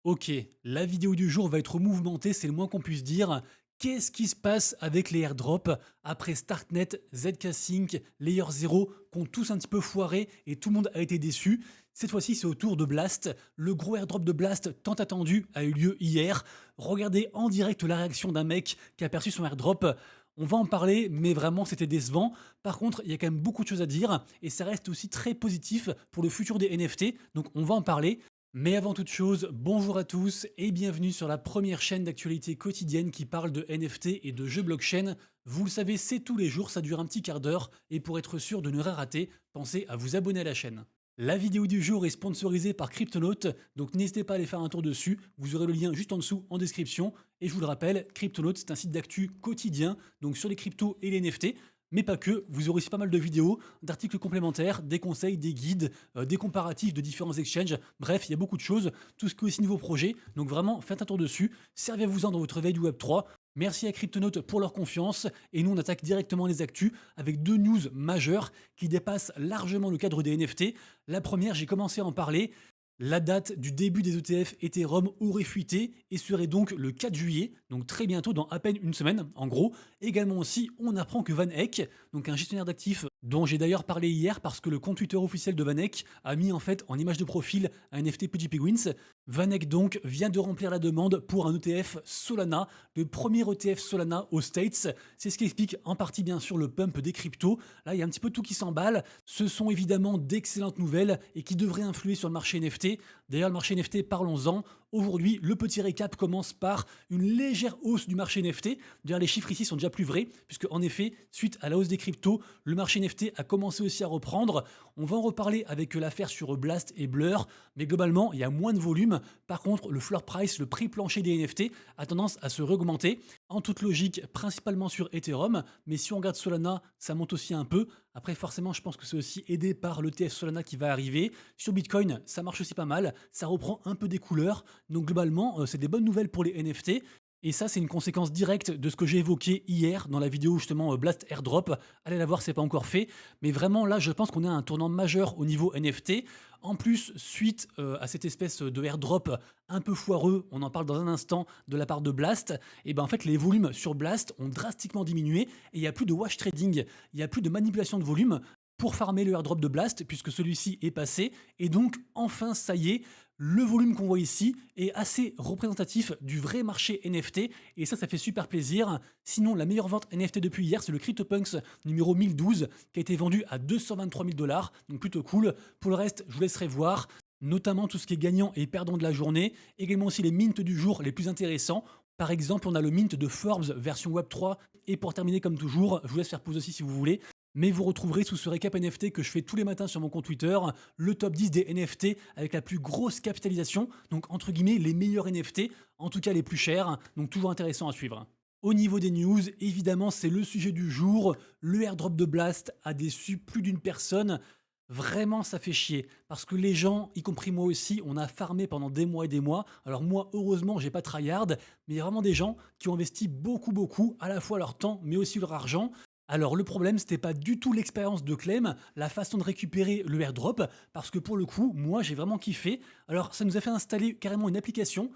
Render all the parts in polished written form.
Ok, la vidéo du jour va être mouvementée, c'est le moins qu'on puisse dire. Qu'est-ce qui se passe avec les airdrops après Starknet, ZK Sync, Layer 0, qui ont tous un petit peu foiré et tout le monde a été déçu. Cette fois-ci, c'est au tour de Blast. Le gros airdrop de Blast tant attendu a eu lieu hier. Regardez en direct la réaction d'un mec qui a perçu son airdrop. On va en parler, mais vraiment c'était décevant. Par contre, il y a quand même beaucoup de choses à dire et ça reste aussi très positif pour le futur des NFT. Donc on va en parler. Mais avant toute chose, bonjour à tous et bienvenue sur la première chaîne d'actualité quotidienne qui parle de NFT et de jeux blockchain. Vous le savez, c'est tous les jours, ça dure un petit quart d'heure et pour être sûr de ne rien rater, pensez à vous abonner à la chaîne. La vidéo du jour est sponsorisée par Cryptonaut, donc n'hésitez pas à aller faire un tour dessus, vous aurez le lien juste en dessous en description. Et je vous le rappelle, Cryptonaut c'est un site d'actu quotidien, donc sur les cryptos et les NFT. Mais pas que, vous aurez aussi pas mal de vidéos, d'articles complémentaires, des conseils, des guides, des comparatifs de différents exchanges. Bref, il y a beaucoup de choses, tout ce qui est aussi nouveau projet. Donc vraiment, faites un tour dessus, servez-vous-en dans votre veille du Web3. Merci à Cryptonaut pour leur confiance. Et nous, on attaque directement les actus avec deux news majeures qui dépassent largement le cadre des NFT. La première, j'ai commencé à en parler. La date du début des ETF Ethereum aurait fuité et serait donc le 4 juillet, donc très bientôt dans à peine une semaine en gros. Également aussi, on apprend que Van Eck, donc un gestionnaire d'actifs dont j'ai d'ailleurs parlé hier parce que le compte Twitter officiel de Van Eck a mis en fait en image de profil un NFT PGP Wins. Van Eck donc vient de remplir la demande pour un ETF Solana, le premier ETF Solana aux States. C'est ce qui explique en partie bien sûr le pump des cryptos. Là, il y a un petit peu tout qui s'emballe. Ce sont évidemment d'excellentes nouvelles et qui devraient influer sur le marché NFT. D'ailleurs, le marché NFT, parlons-en. Aujourd'hui, le petit récap commence par une légère hausse du marché NFT. D'ailleurs, les chiffres ici sont déjà plus vrais, puisque en effet, suite à la hausse des cryptos, le marché NFT a commencé aussi à reprendre. On va en reparler avec l'affaire sur Blast et Blur, mais globalement, il y a moins de volume. Par contre, le floor price, le prix plancher des NFT, a tendance à se réaugmenter. En toute logique, principalement sur Ethereum, mais si on regarde Solana, ça monte aussi un peu. Après, forcément, je pense que c'est aussi aidé par l'ETF Solana qui va arriver. Sur Bitcoin, ça marche aussi pas mal, ça reprend un peu des couleurs. Donc globalement, c'est des bonnes nouvelles pour les NFT. Et ça, c'est une conséquence directe de ce que j'ai évoqué hier dans la vidéo justement Blast Airdrop. Allez la voir, c'est pas encore fait. Mais vraiment, là, je pense qu'on a un tournant majeur au niveau NFT. En plus, suite à cette espèce de airdrop un peu foireux, on en parle dans un instant de la part de Blast, et ben en fait, les volumes sur Blast ont drastiquement diminué et il n'y a plus de wash trading, il n'y a plus de manipulation de volume pour farmer le airdrop de Blast, puisque celui-ci est passé. Et donc, enfin, ça y est, le volume qu'on voit ici est assez représentatif du vrai marché NFT. Et ça fait super plaisir. Sinon, la meilleure vente NFT depuis hier, c'est le CryptoPunks numéro 1012, qui a été vendu à 223 000 $. Donc, plutôt cool. Pour le reste, je vous laisserai voir. Notamment tout ce qui est gagnant et perdant de la journée. Également aussi les mints du jour les plus intéressants. Par exemple, on a le mint de Forbes version Web3. Et pour terminer, comme toujours, je vous laisse faire pause aussi si vous voulez. Mais vous retrouverez sous ce récap NFT que je fais tous les matins sur mon compte Twitter, le top 10 des NFT avec la plus grosse capitalisation, donc entre guillemets les meilleurs NFT, en tout cas les plus chers, donc toujours intéressant à suivre. Au niveau des news, évidemment c'est le sujet du jour, le airdrop de Blast a déçu plus d'une personne. Vraiment, ça fait chier. Parce que les gens, y compris moi aussi, on a farmé pendant des mois et des mois. Alors moi, heureusement, j'ai pas tryhard, mais il y a vraiment des gens qui ont investi beaucoup, à la fois leur temps, mais aussi leur argent. Alors le problème, c'était pas du tout l'expérience de Clem, la façon de récupérer le airdrop, parce que pour le coup, moi j'ai vraiment kiffé. Alors ça nous a fait installer carrément une application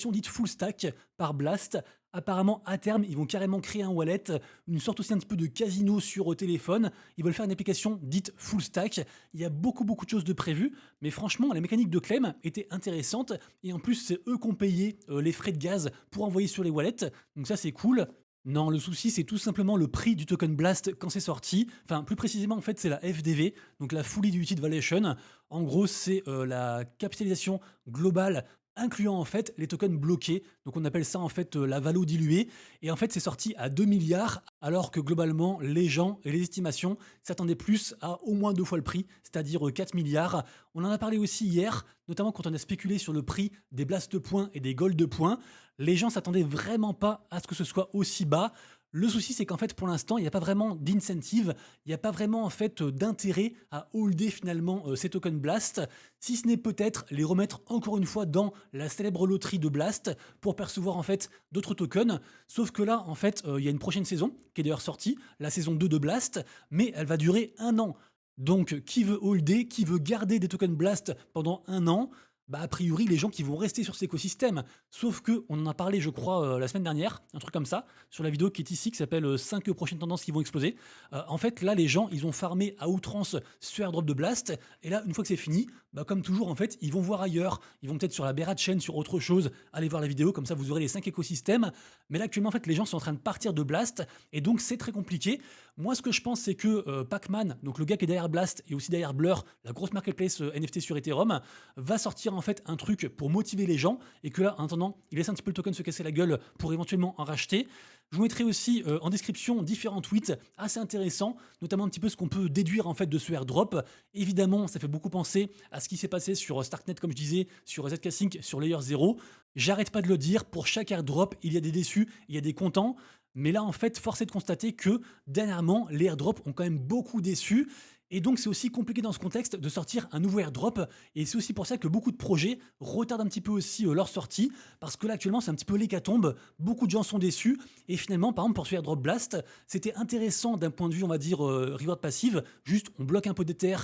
dite full stack par Blast. Apparemment, à terme, ils vont carrément créer un wallet, une sorte aussi un petit peu de casino sur téléphone. Ils veulent faire une application dite full stack. Il y a beaucoup de choses de prévues, mais franchement, la mécanique de Clem était intéressante. Et en plus, c'est eux qui ont payé les frais de gaz pour envoyer sur les wallets. Donc ça, c'est cool. Non, le souci, c'est tout simplement le prix du token Blast quand c'est sorti. Enfin, plus précisément, en fait, c'est la FDV, donc la Fully Diluted Valuation. En gros, c'est la capitalisation globale incluant en fait les tokens bloqués. Donc on appelle ça en fait la valo diluée. Et en fait, c'est sorti à 2 milliards, alors que globalement, les gens et les estimations s'attendaient plus à au moins deux fois le prix, c'est-à-dire 4 milliards. On en a parlé aussi hier, notamment quand on a spéculé sur le prix des Blast points et des Gold points. Les gens s'attendaient vraiment pas à ce que ce soit aussi bas. Le souci, c'est qu'en fait, pour l'instant, il n'y a pas vraiment d'incentive, il n'y a pas vraiment en fait d'intérêt à holder finalement ces tokens Blast, si ce n'est peut-être les remettre encore une fois dans la célèbre loterie de Blast pour percevoir en fait d'autres tokens. Sauf que là, en fait, il y a une prochaine saison qui est d'ailleurs sortie, la saison 2 de Blast, mais elle va durer un an. Donc, qui veut holder, qui veut garder des tokens Blast pendant un an? Bah, a priori, les gens qui vont rester sur cet écosystème. Sauf que on en a parlé, je crois, la semaine dernière, un truc comme ça, sur la vidéo qui est ici, qui s'appelle 5 prochaines tendances qui vont exploser. En fait, là, les gens, ils ont farmé à outrance ce airdrop de Blast. Et là, une fois que c'est fini, bah, comme toujours, en fait, ils vont voir ailleurs. Ils vont peut-être sur la Berat Chain, sur autre chose. Allez voir la vidéo, comme ça, vous aurez les 5 écosystèmes. Mais là, actuellement, en fait, les gens sont en train de partir de Blast. Et donc, c'est très compliqué. Moi, ce que je pense, c'est que Pacman, donc le gars qui est derrière Blast et aussi derrière Blur, la grosse marketplace NFT sur Ethereum, va sortir en fait un truc pour motiver les gens et que là, en attendant, il laisse un petit peu le token se casser la gueule pour éventuellement en racheter. Je vous mettrai aussi en description différents tweets assez intéressants, notamment un petit peu ce qu'on peut déduire en fait de ce airdrop. Évidemment, ça fait beaucoup penser à ce qui s'est passé sur Starknet, comme je disais, sur ZK Sync, sur Layer 0. J'arrête pas de le dire, pour chaque airdrop, il y a des déçus, il y a des contents. Mais là, en fait, force est de constater que dernièrement, les airdrops ont quand même beaucoup déçu. Et donc, c'est aussi compliqué dans ce contexte de sortir un nouveau airdrop. Et c'est aussi pour ça que beaucoup de projets retardent un petit peu aussi leur sortie. Parce que là, actuellement, c'est un petit peu l'hécatombe. Beaucoup de gens sont déçus. Et finalement, par exemple, pour ce airdrop Blast, c'était intéressant d'un point de vue, on va dire, reward passive. Juste, on bloque un peu d'Ether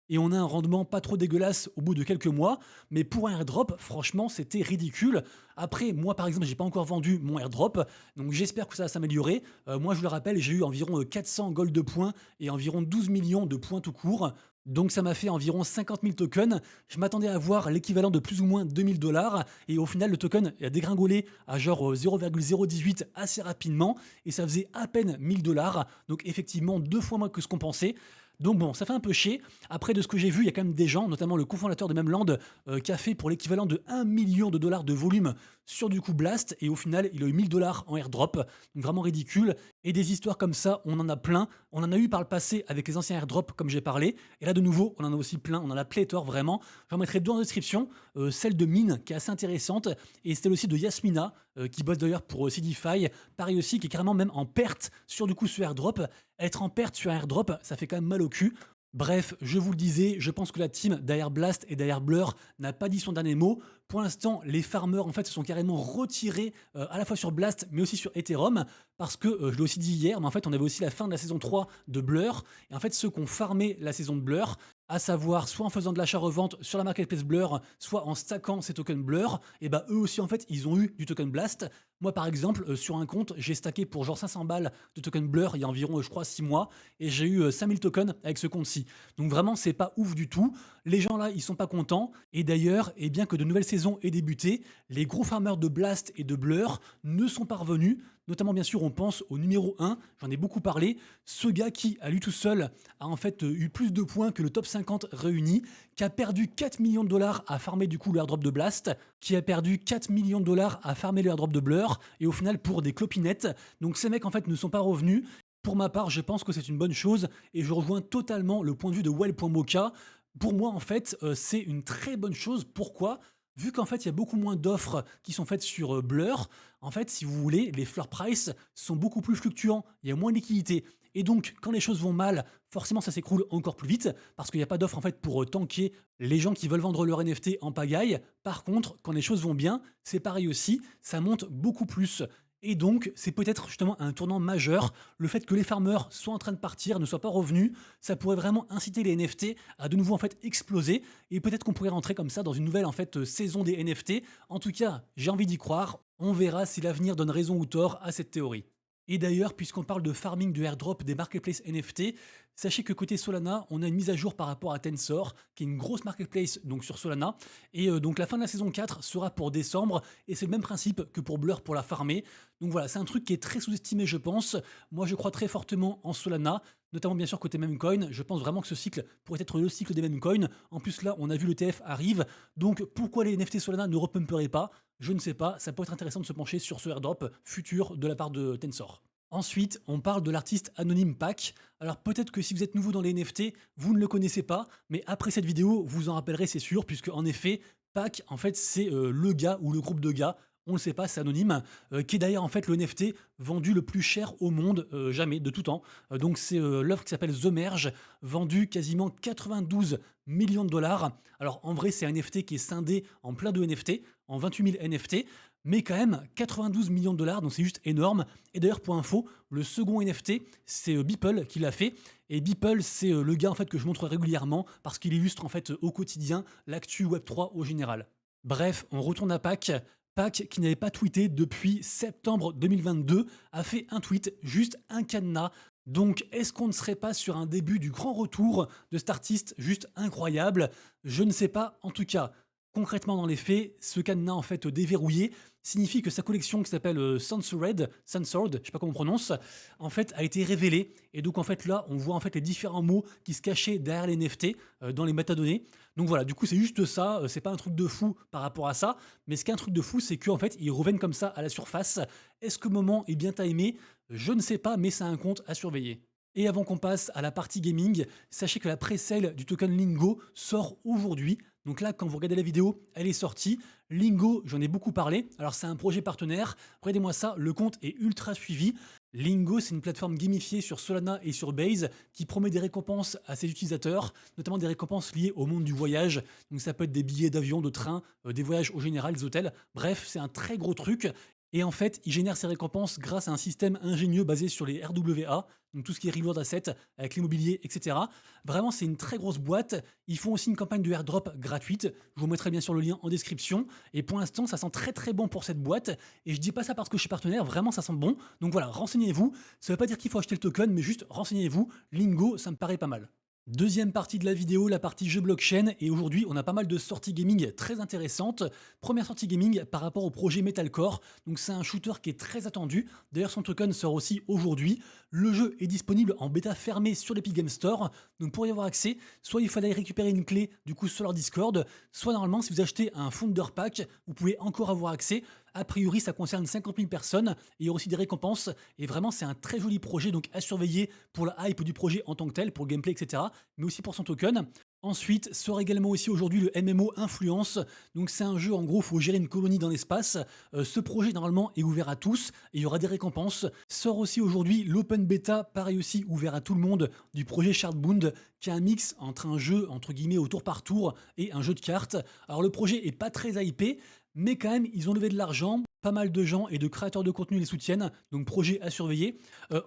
et on a un rendement pas trop dégueulasse au bout de quelques mois. Mais pour un airdrop, franchement, c'était ridicule. Après, moi, par exemple, j'ai pas encore vendu mon airdrop. Donc, j'espère que ça va s'améliorer. Moi, je vous le rappelle, j'ai eu environ 400 gold de points et environ 12 millions de points tout court. Donc ça m'a fait environ 50 000 tokens. Je m'attendais à avoir l'équivalent de plus ou moins 2000 dollars. Et au final, le token a dégringolé à genre 0,018 assez rapidement. Et ça faisait à peine 1000 dollars. Donc effectivement, 2 fois moins que ce qu'on pensait. Donc bon, ça fait un peu chier. Après, de ce que j'ai vu, il y a quand même des gens, notamment le cofondateur de Memland, qui a fait pour l'équivalent de 1 million de dollars de volume sur du coup Blast. Et au final, il a eu 1000 dollars en airdrop. Donc vraiment ridicule. Et des histoires comme ça, on en a plein. On en a eu par le passé avec les anciens airdrops, comme j'ai parlé. Et là, de nouveau, on en a aussi plein. On en a pléthore, vraiment. J'en mettrai 2 en description. Celle de Mine, qui est assez intéressante. Et celle aussi de Yasmina, qui bosse d'ailleurs pour Seedify. Pareil aussi, qui est carrément même en perte sur du coup ce airdrop. Être en perte sur un airdrop, ça fait quand même mal au cul. Bref, je vous le disais, je pense que la team derrière Blast et derrière Blur n'a pas dit son dernier mot. Pour l'instant, les farmers en fait se sont carrément retirés à la fois sur Blast mais aussi sur Ethereum parce que je l'ai aussi dit hier, mais en fait on avait aussi la fin de la saison 3 de Blur et en fait ceux qui ont farmé la saison de Blur, à savoir soit en faisant de l'achat-revente sur la marketplace Blur, soit en stackant ces tokens Blur, et bah eux aussi en fait ils ont eu du token Blast. Moi par exemple sur un compte j'ai stacké pour genre 500 balles de token Blur il y a environ je crois 6 mois et j'ai eu 5000 tokens avec ce compte-ci. Donc vraiment c'est pas ouf du tout. Les gens là ils sont pas contents et d'ailleurs et bien que de nouvelles saisons aient débuté, les gros farmers de Blast et de Blur ne sont pas revenus. Notamment, bien sûr, on pense au numéro 1, j'en ai beaucoup parlé, ce gars qui, à lui tout seul, a en fait eu plus de points que le top 50 réuni, qui a perdu 4 millions de dollars à farmer du coup le airdrop de Blast, qui a perdu 4 millions de dollars à farmer le airdrop de Blur, et au final pour des clopinettes. Donc ces mecs en fait ne sont pas revenus. Pour ma part, je pense que c'est une bonne chose, et je rejoins totalement le point de vue de Well.mocha. Pour moi, en fait, c'est une très bonne chose. Pourquoi ? Vu qu'en fait, il y a beaucoup moins d'offres qui sont faites sur Blur, en fait, si vous voulez, les floor price sont beaucoup plus fluctuants, il y a moins de liquidité. Et donc, quand les choses vont mal, forcément, ça s'écroule encore plus vite, parce qu'il n'y a pas d'offre en fait pour tanker les gens qui veulent vendre leur NFT en pagaille. Par contre, quand les choses vont bien, c'est pareil aussi, ça monte beaucoup plus. Et donc, c'est peut-être justement un tournant majeur. Le fait que les farmers soient en train de partir, ne soient pas revenus, ça pourrait vraiment inciter les NFT à de nouveau en fait exploser. Et peut-être qu'on pourrait rentrer comme ça dans une nouvelle en fait saison des NFT. En tout cas, j'ai envie d'y croire. On verra si l'avenir donne raison ou tort à cette théorie. Et d'ailleurs, puisqu'on parle de farming de airdrop des marketplaces NFT, sachez que côté Solana, on a une mise à jour par rapport à Tensor, qui est une grosse marketplace donc sur Solana. Et donc la fin de la saison 4 sera pour décembre, et c'est le même principe que pour Blur pour la farmer. Donc voilà, c'est un truc qui est très sous-estimé, je pense. Moi, je crois très fortement en Solana, notamment bien sûr côté memecoin. Je pense vraiment que ce cycle pourrait être le cycle des memecoins. En plus là, on a vu le TF arrive. Donc pourquoi les NFT Solana ne repumperaient pas? Je ne sais pas, ça peut être intéressant de se pencher sur ce airdrop futur de la part de Tensor. Ensuite, on parle de l'artiste anonyme Pac. Alors peut-être que si vous êtes nouveau dans les NFT, vous ne le connaissez pas, mais après cette vidéo, vous en rappellerez, c'est sûr, puisque en effet, Pac, en fait, c'est le gars ou le groupe de gars, on ne le sait pas, c'est anonyme, qui est d'ailleurs en fait le NFT vendu le plus cher au monde, jamais, de tout temps. Donc c'est l'œuvre qui s'appelle The Merge, vendue quasiment 92 millions de dollars. Alors en vrai, c'est un NFT qui est scindé en plein de NFT, en 28 000 NFT, mais quand même 92 millions de dollars, donc c'est juste énorme. Et d'ailleurs, pour info, le second NFT, c'est Beeple qui l'a fait. Et Beeple, c'est le gars en fait que je montre régulièrement parce qu'il illustre en fait au quotidien l'actu Web3 au général. Bref, on retourne à Pâques. Pâques, qui n'avait pas tweeté depuis septembre 2022, a fait un tweet, juste un cadenas. Donc, est-ce qu'on ne serait pas sur un début du grand retour de cet artiste juste incroyable? Je ne sais pas. En tout cas, concrètement dans les faits, ce cadenas en fait déverrouillé signifie que sa collection qui s'appelle Censored, je sais pas comment on prononce, en fait a été révélée. Et donc en fait là, on voit en fait les différents mots qui se cachaient derrière les NFT dans les métadonnées. Donc voilà, du coup c'est juste ça, c'est pas un truc de fou par rapport à ça, mais ce qui est un truc de fou, c'est qu'en fait ils reviennent comme ça à la surface. Est-ce que le moment est bien timé? Je ne sais pas, mais c'est un compte à surveiller. Et avant qu'on passe à la partie gaming, sachez que la pré-sale du token Lingo sort aujourd'hui. Donc là, quand vous regardez la vidéo, elle est sortie. Lingo, j'en ai beaucoup parlé. Alors c'est un projet partenaire. Regardez-moi ça, le compte est ultra suivi. Lingo, c'est une plateforme gamifiée sur Solana et sur Base qui promet des récompenses à ses utilisateurs, notamment des récompenses liées au monde du voyage. Donc ça peut être des billets d'avion, de train, des voyages au général, des hôtels. Bref, c'est un très gros truc. Et en fait, ils génèrent ces récompenses grâce à un système ingénieux basé sur les RWA, donc tout ce qui est reward asset, avec l'immobilier, etc. Vraiment, c'est une très grosse boîte. Ils font aussi une campagne de airdrop gratuite. Je vous mettrai bien sûr le lien en description. Et pour l'instant, ça sent très très bon pour cette boîte. Et je dis pas ça parce que je suis partenaire, vraiment ça sent bon. Donc voilà, renseignez-vous. Ça veut pas dire qu'il faut acheter le token, mais juste renseignez-vous. Lingo, ça me paraît pas mal. Deuxième partie de la vidéo, la partie jeu blockchain, et aujourd'hui on a pas mal de sorties gaming très intéressantes. Première sortie gaming par rapport au projet Metalcore, donc c'est un shooter qui est très attendu, d'ailleurs son token sort aussi aujourd'hui. Le jeu est disponible en bêta fermée sur l'Epic Game Store, donc pour y avoir accès, soit il fallait récupérer une clé du coup sur leur Discord, soit normalement si vous achetez un Founder Pack, vous pouvez encore avoir accès. A priori, ça concerne 50 000 personnes et il y aura aussi des récompenses. Et vraiment, c'est un très joli projet, donc à surveiller pour la hype du projet en tant que tel, pour le gameplay, etc. Mais aussi pour son token. Ensuite, sort également aussi aujourd'hui le MMO Influence. Donc c'est un jeu, en gros, il faut gérer une colonie dans l'espace. Ce projet, normalement, est ouvert à tous et il y aura des récompenses. Sort aussi aujourd'hui l'Open Beta, pareil aussi, ouvert à tout le monde, du projet Shardbound, qui est un mix entre un jeu, entre guillemets, au tour par tour et un jeu de cartes. Alors le projet est pas très hypé, mais quand même, ils ont levé de l'argent. Pas mal de gens et de créateurs de contenu les soutiennent, donc projet à surveiller.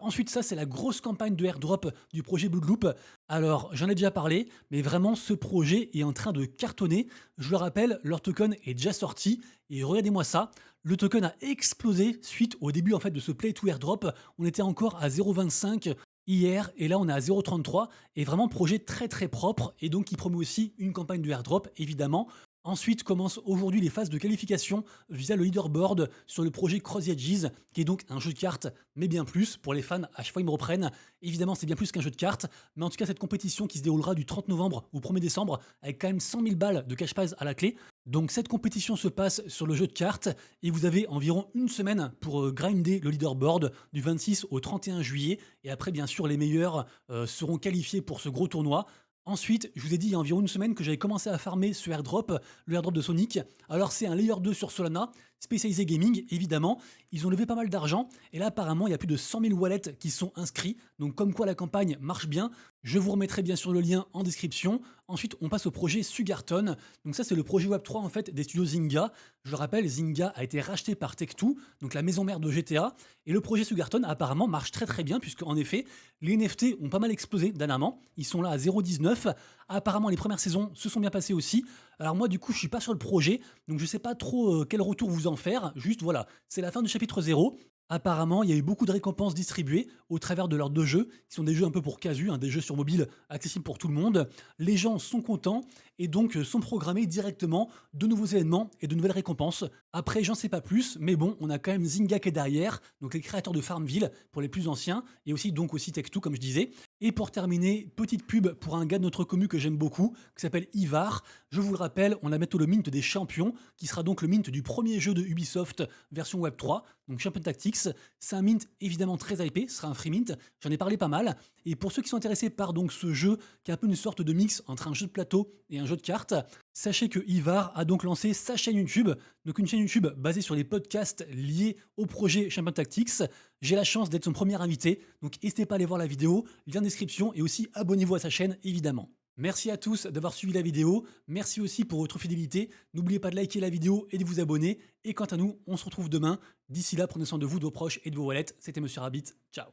Ensuite, ça, c'est la grosse campagne de airdrop du projet Bloodloop. Alors, j'en ai déjà parlé, mais vraiment, ce projet est en train de cartonner. Je le rappelle, leur token est déjà sorti, et regardez-moi ça. Le token a explosé suite au début en fait de ce play to airdrop. On était encore à 0,25 hier, et là on est à 0,33, et vraiment projet très très propre, et donc qui promet aussi une campagne de airdrop, évidemment. Ensuite commencent aujourd'hui les phases de qualification via le leaderboard sur le projet Cross the Edges, qui est donc un jeu de cartes, mais bien plus. Pour les fans, à chaque fois ils me reprennent. Évidemment, c'est bien plus qu'un jeu de cartes, mais en tout cas, cette compétition qui se déroulera du 30 novembre au 1er décembre, avec quand même 100 000 balles de cash prize à la clé. Donc cette compétition se passe sur le jeu de cartes, et vous avez environ une semaine pour grinder le leaderboard du 26 au 31 juillet. Et après, bien sûr, les meilleurs seront qualifiés pour ce gros tournoi. Ensuite, je vous ai dit il y a environ une semaine que j'avais commencé à farmer ce airdrop, le airdrop de Sonic. Alors c'est un layer 2 sur Solana, spécialisé gaming évidemment. Ils ont levé pas mal d'argent et là apparemment il y a plus de 100 000 wallets qui sont inscrits. Donc comme quoi la campagne marche bien. Je vous remettrai bien sûr le lien en description. Ensuite on passe au projet Sugarton. Donc ça c'est le projet Web3 en fait des studios Zynga. Je le rappelle, Zynga a été racheté par Tech2, donc la maison mère de GTA. Et le projet Sugarton apparemment marche très très bien puisque en effet les NFT ont pas mal explosé dernièrement. Ils sont là à 0,19. Apparemment les premières saisons se sont bien passées aussi. Alors moi du coup je suis pas sur le projet, donc je sais pas trop quel retour vous en faire. Juste voilà, c'est la fin du chapitre 0. Apparemment, il y a eu beaucoup de récompenses distribuées au travers de leurs deux jeux, qui sont des jeux un peu pour casu, des jeux sur mobile accessibles pour tout le monde. Les gens sont contents et donc sont programmés directement de nouveaux événements et de nouvelles récompenses. Après, j'en sais pas plus, mais bon, on a quand même Zynga qui est derrière, donc les créateurs de Farmville pour les plus anciens, et aussi donc aussi Tech2 comme je disais. Et pour terminer, petite pub pour un gars de notre commu que j'aime beaucoup, qui s'appelle Ivar. Je vous le rappelle, on a bientôt le mint des champions, qui sera donc le mint du premier jeu de Ubisoft version Web3, donc Champion Tactics. C'est un mint évidemment très hypé, ce sera un free mint, j'en ai parlé pas mal. Et pour ceux qui sont intéressés par donc ce jeu, qui est un peu une sorte de mix entre un jeu de plateau et un jeu de cartes, sachez que Ivar a donc lancé sa chaîne YouTube, donc une chaîne YouTube basée sur les podcasts liés au projet Champion Tactics. J'ai la chance d'être son premier invité, donc n'hésitez pas à aller voir la vidéo, lien en description, et aussi abonnez-vous à sa chaîne évidemment. Merci à tous d'avoir suivi la vidéo, merci aussi pour votre fidélité, n'oubliez pas de liker la vidéo et de vous abonner, et quant à nous, on se retrouve demain. D'ici là, prenez soin de vous, de vos proches et de vos wallets, c'était Monsieur Rabbit, ciao.